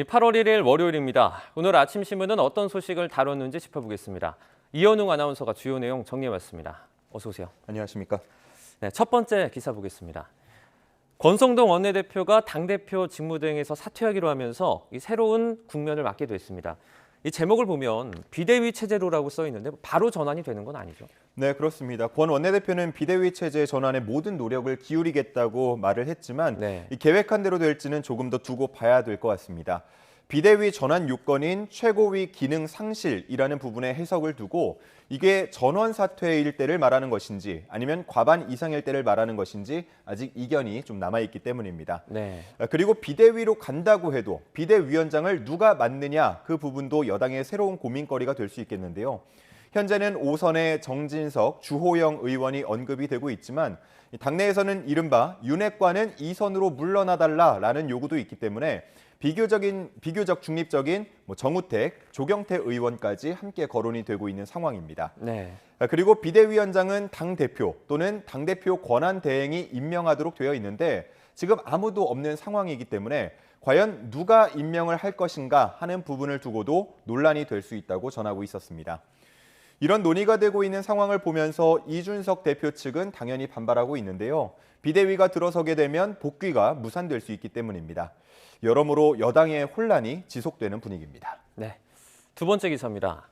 8월 1일 월요일입니다. 오늘 아침 신문은 어떤 소식을 다뤘는지 짚어보겠습니다. 이현웅 아나운서가 주요 내용 정리해왔습니다. 어서 오세요. 안녕하십니까. 네, 첫 번째 기사 보겠습니다. 권성동 원내대표가 당대표 직무대행에서 사퇴하기로 하면서 이 새로운 국면을 맞게 됐습니다. 이 제목을 보면 비대위 체제로라고 써 있는데 바로 전환이 되는 건 아니죠? 네, 그렇습니다. 권 원내대표는 비대위 체제 전환에 모든 노력을 기울이겠다고 말을 했지만 네. 이 계획한 대로 될지는 조금 더 두고 봐야 될 것 같습니다. 비대위 전환 요건인 최고위 기능 상실이라는 부분에 해석을 두고 이게 전원 사퇴일 때를 말하는 것인지 아니면 과반 이상일 때를 말하는 것인지 아직 이견이 좀 남아있기 때문입니다. 네. 그리고 비대위로 간다고 해도 비대위원장을 누가 맡느냐 그 부분도 여당의 새로운 고민거리가 될 수 있겠는데요. 현재는 5선의 정진석, 주호영 의원이 언급이 되고 있지만 당내에서는 이른바 윤핵관은 2선으로 물러나달라라는 요구도 있기 때문에 비교적 중립적인 정우택, 조경태 의원까지 함께 거론이 되고 있는 상황입니다. 네. 그리고 비대위원장은 당대표 또는 당대표 권한 대행이 임명하도록 되어 있는데 지금 아무도 없는 상황이기 때문에 과연 누가 임명을 할 것인가 하는 부분을 두고도 논란이 될 수 있다고 전하고 있었습니다. 이런 논의가 되고 있는 상황을 보면서 이준석 대표 측은 당연히 반발하고 있는데요. 비대위가 들어서게 되면 복귀가 무산될 수 있기 때문입니다. 여러모로 여당의 혼란이 지속되는 분위기입니다. 네. 두 번째 기사입니다.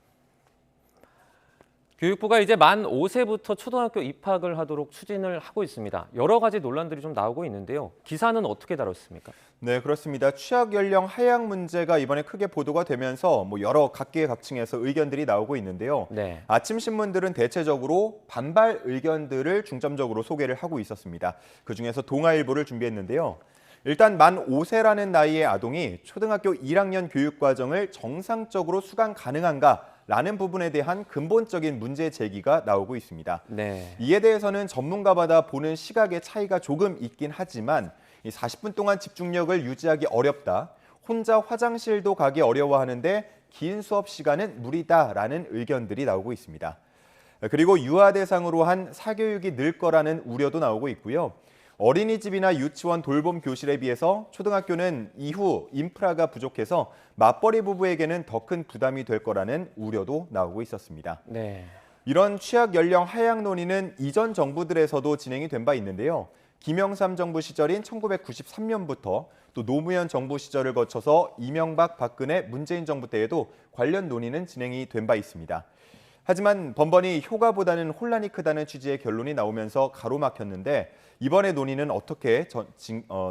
교육부가 이제 만 5세부터 초등학교 입학을 하도록 추진을 하고 있습니다. 여러 가지 논란들이 좀 나오고 있는데요. 기사는 어떻게 다뤘습니까? 네, 그렇습니다. 취학 연령 하향 문제가 이번에 크게 보도가 되면서 여러 각계각층에서 의견들이 나오고 있는데요. 네. 아침 신문들은 대체적으로 반발 의견들을 중점적으로 소개를 하고 있었습니다. 그중에서 동아일보를 준비했는데요. 일단 만 5세라는 나이의 아동이 초등학교 1학년 교육 과정을 정상적으로 수강 가능한가라는 부분에 대한 근본적인 문제 제기가 나오고 있습니다. 네. 이에 대해서는 전문가마다 보는 시각의 차이가 조금 있긴 하지만 40분 동안 집중력을 유지하기 어렵다, 혼자 화장실도 가기 어려워하는데 긴 수업 시간은 무리다라는 의견들이 나오고 있습니다. 그리고 유아 대상으로 한 사교육이 늘 거라는 우려도 나오고 있고요. 어린이집이나 유치원 돌봄 교실에 비해서 초등학교는 이후 인프라가 부족해서 맞벌이 부부에게는 더 큰 부담이 될 거라는 우려도 나오고 있었습니다. 네. 이런 취학 연령 하향 논의는 이전 정부들에서도 진행이 된 바 있는데요. 김영삼 정부 시절인 1993년부터 또 노무현 정부 시절을 거쳐서 이명박, 박근혜, 문재인 정부 때에도 관련 논의는 진행이 된 바 있습니다. 하지만 번번이 효과보다는 혼란이 크다는 취지의 결론이 나오면서 가로막혔는데 이번의 논의는 어떻게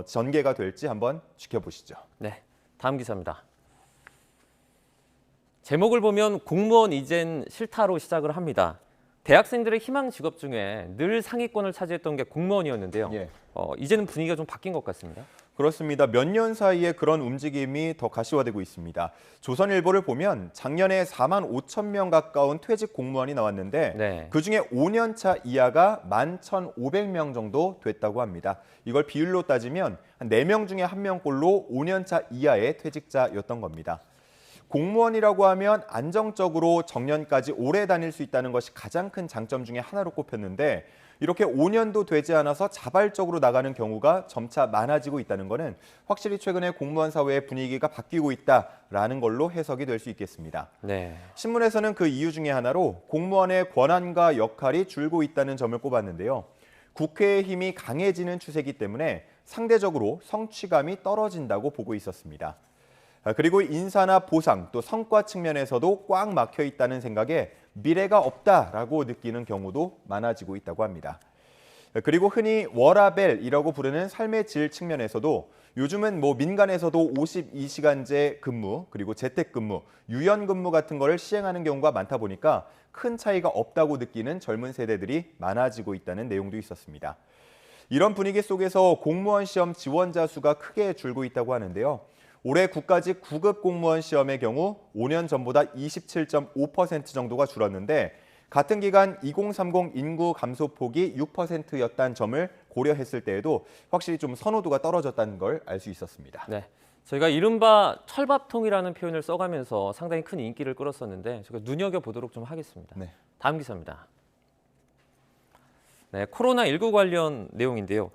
전개가 될지 한번 지켜보시죠. 네. 다음 기사입니다. 제목을 보면 공무원 이젠 싫다로 시작을 합니다. 대학생들의 희망 직업 중에 늘 상위권을 차지했던 게 공무원이었는데요. 예. 이제는 분위기가 좀 바뀐 것 같습니다. 그렇습니다. 몇 년 사이에 그런 움직임이 더 가시화되고 있습니다. 조선일보를 보면 작년에 4만 5천 명 가까운 퇴직 공무원이 나왔는데 네. 그중에 5년 차 이하가 11,500명 정도 됐다고 합니다. 이걸 비율로 따지면 한 4명 중에 1명꼴로 5년 차 이하의 퇴직자였던 겁니다. 공무원이라고 하면 안정적으로 정년까지 오래 다닐 수 있다는 것이 가장 큰 장점 중에 하나로 꼽혔는데 이렇게 5년도 되지 않아서 자발적으로 나가는 경우가 점차 많아지고 있다는 것은 확실히 최근에 공무원 사회의 분위기가 바뀌고 있다라는 걸로 해석이 될 수 있겠습니다. 네. 신문에서는 그 이유 중에 하나로 공무원의 권한과 역할이 줄고 있다는 점을 꼽았는데요. 국회의 힘이 강해지는 추세이기 때문에 상대적으로 성취감이 떨어진다고 보고 있었습니다. 그리고 인사나 보상 또 성과 측면에서도 꽉 막혀 있다는 생각에 미래가 없다라고 느끼는 경우도 많아지고 있다고 합니다. 그리고 흔히 워라밸이라고 부르는 삶의 질 측면에서도 요즘은 민간에서도 52시간제 근무 그리고 재택근무, 유연근무 같은 거를 시행하는 경우가 많다 보니까 큰 차이가 없다고 느끼는 젊은 세대들이 많아지고 있다는 내용도 있었습니다. 이런 분위기 속에서 공무원 시험 지원자 수가 크게 줄고 있다고 하는데요. 올해 국가직 9급 공무원 시험의 경우 5년 전보다 27.5% 정도가 줄었는데 같은 기간 2030 인구 감소폭이 6%였다는 점을 고려했을 때에도 확실히 좀 선호도가 떨어졌다는 걸 알 수 있었습니다. 네. 저희가 이른바 철밥통이라는 표현을 써가면서 상당히 큰 인기를 끌었었는데 저희가 눈여겨보도록 좀 하겠습니다. 네. 다음 기사입니다. 네, 코로나19 관련 내용인데요.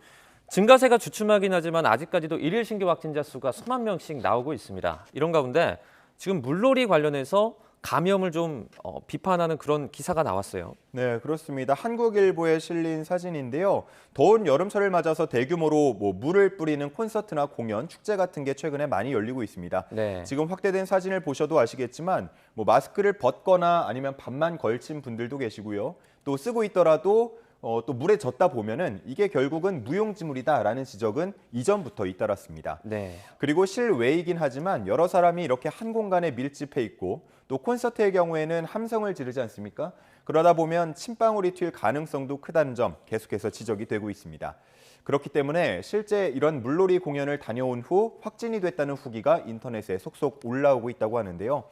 증가세가 주춤하긴 하지만 아직까지도 일일 신규 확진자 수가 수만 명씩 나오고 있습니다. 이런 가운데 지금 물놀이 관련해서 감염을 좀 비판하는 그런 기사가 나왔어요. 네, 그렇습니다. 한국일보에 실린 사진인데요. 더운 여름철을 맞아서 대규모로 물을 뿌리는 콘서트나 공연, 축제 같은 게 최근에 많이 열리고 있습니다. 네. 지금 확대된 사진을 보셔도 아시겠지만 마스크를 벗거나 아니면 반만 걸친 분들도 계시고요. 또 쓰고 있더라도 또 물에 젖다 보면은 이게 결국은 무용지물이다라는 지적은 이전부터 잇따랐습니다. 네. 그리고 실외이긴 하지만 여러 사람이 이렇게 한 공간에 밀집해 있고 또 콘서트의 경우에는 함성을 지르지 않습니까? 그러다 보면 침방울이 튈 가능성도 크다는 점 계속해서 지적이 되고 있습니다. 그렇기 때문에 실제 이런 물놀이 공연을 다녀온 후 확진이 됐다는 후기가 인터넷에 속속 올라오고 있다고 하는데요.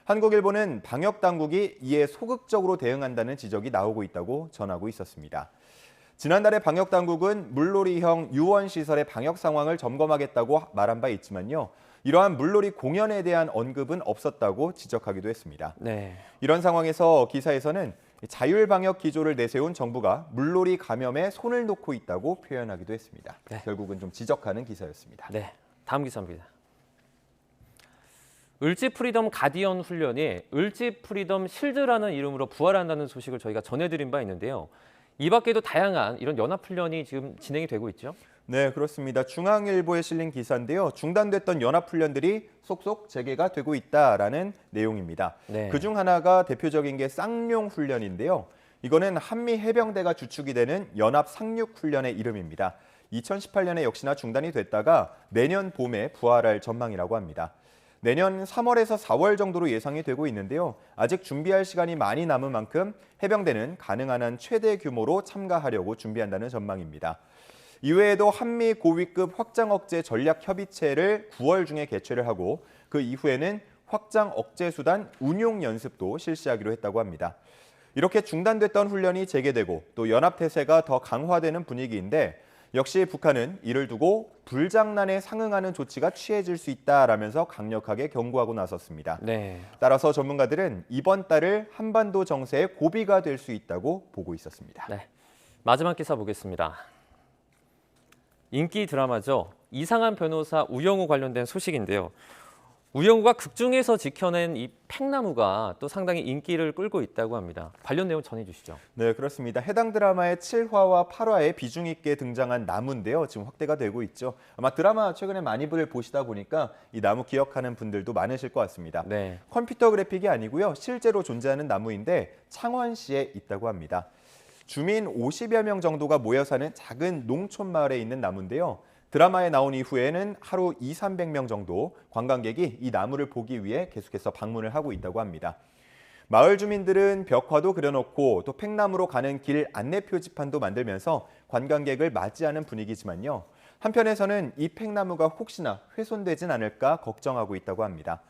한국일보는 방역 당국이 이에 소극적으로 대응한다는 지적이 나오고 있다고 전하고 있었습니다. 지난달에 방역 당국은 물놀이형 유원 시설의 방역 상황을 점검하겠다고 말한 바 있지만요. 이러한 물놀이 공연에 대한 언급은 없었다고 지적하기도 했습니다. 네. 이런 상황에서 기사에서는 자율 방역 기조를 내세운 정부가 물놀이 감염에 손을 놓고 있다고 표현하기도 했습니다. 네. 결국은 좀 지적하는 기사였습니다. 네. 다음 기사입니다. 을지 프리덤 가디언 훈련이 을지 프리덤 실드라는 이름으로 부활한다는 소식을 저희가 전해드린 바 있는데요. 이 밖에도 다양한 이런 연합훈련이 지금 진행이 되고 있죠. 네, 그렇습니다. 중앙일보에 실린 기사인데요. 중단됐던 연합훈련들이 속속 재개가 되고 있다라는 내용입니다. 네. 그중 하나가 대표적인 게 쌍용 훈련인데요. 이거는 한미 해병대가 주축이 되는 연합 상륙훈련의 이름입니다. 2018년에 역시나 중단이 됐다가 내년 봄에 부활할 전망이라고 합니다. 내년 3월에서 4월 정도로 예상이 되고 있는데요. 아직 준비할 시간이 많이 남은 만큼 해병대는 가능한 한 최대 규모로 참가하려고 준비한다는 전망입니다. 이외에도 한미 고위급 확장 억제 전략 협의체를 9월 중에 개최를 하고 그 이후에는 확장 억제 수단 운용 연습도 실시하기로 했다고 합니다. 이렇게 중단됐던 훈련이 재개되고 또 연합 태세가 더 강화되는 분위기인데 역시 북한은 이를 두고 불장난에 상응하는 조치가 취해질 수 있다라면서 강력하게 경고하고 나섰습니다. 네. 따라서 전문가들은 이번 달을 한반도 정세의 고비가 될 수 있다고 보고 있었습니다. 네. 마지막 기사 보겠습니다. 인기 드라마죠. 이상한 변호사 우영우 관련된 소식인데요. 우영우가 극중에서 지켜낸 이 팽나무가 또 상당히 인기를 끌고 있다고 합니다. 관련 내용 전해주시죠. 네, 그렇습니다. 해당 드라마의 7화와 8화에 비중 있게 등장한 나무인데요. 지금 확대가 되고 있죠. 아마 드라마 최근에 많이들 보시다 보니까 이 나무 기억하는 분들도 많으실 것 같습니다. 네. 컴퓨터 그래픽이 아니고요. 실제로 존재하는 나무인데 창원시에 있다고 합니다. 주민 50여 명 정도가 모여 사는 작은 농촌 마을에 있는 나무인데요. 드라마에 나온 이후에는 하루 200~300명 정도 관광객이 이 나무를 보기 위해 계속해서 방문을 하고 있다고 합니다. 마을 주민들은 벽화도 그려놓고 또 팽나무로 가는 길 안내 표지판도 만들면서 관광객을 맞이하는 분위기지만요. 한편에서는 이 팽나무가 혹시나 훼손되진 않을까 걱정하고 있다고 합니다.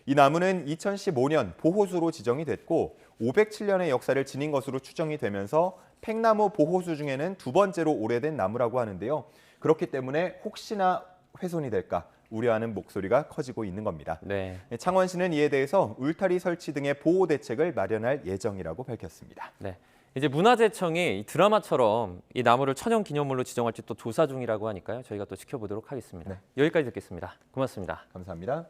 이 나무는 2015년 보호수로 지정이 됐고 507년의 역사를 지닌 것으로 추정이 되면서 팽나무 보호수 중에는 두 번째로 오래된 나무라고 하는데요. 그렇기 때문에 혹시나 훼손이 될까 우려하는 목소리가 커지고 있는 겁니다. 네. 창원시는 이에 대해서 울타리 설치 등의 보호 대책을 마련할 예정이라고 밝혔습니다. 네. 이제 문화재청이 이 드라마처럼 이 나무를 천연기념물로 지정할지 또 조사 중이라고 하니까요. 저희가 또 지켜보도록 하겠습니다. 네. 여기까지 듣겠습니다. 고맙습니다. 감사합니다.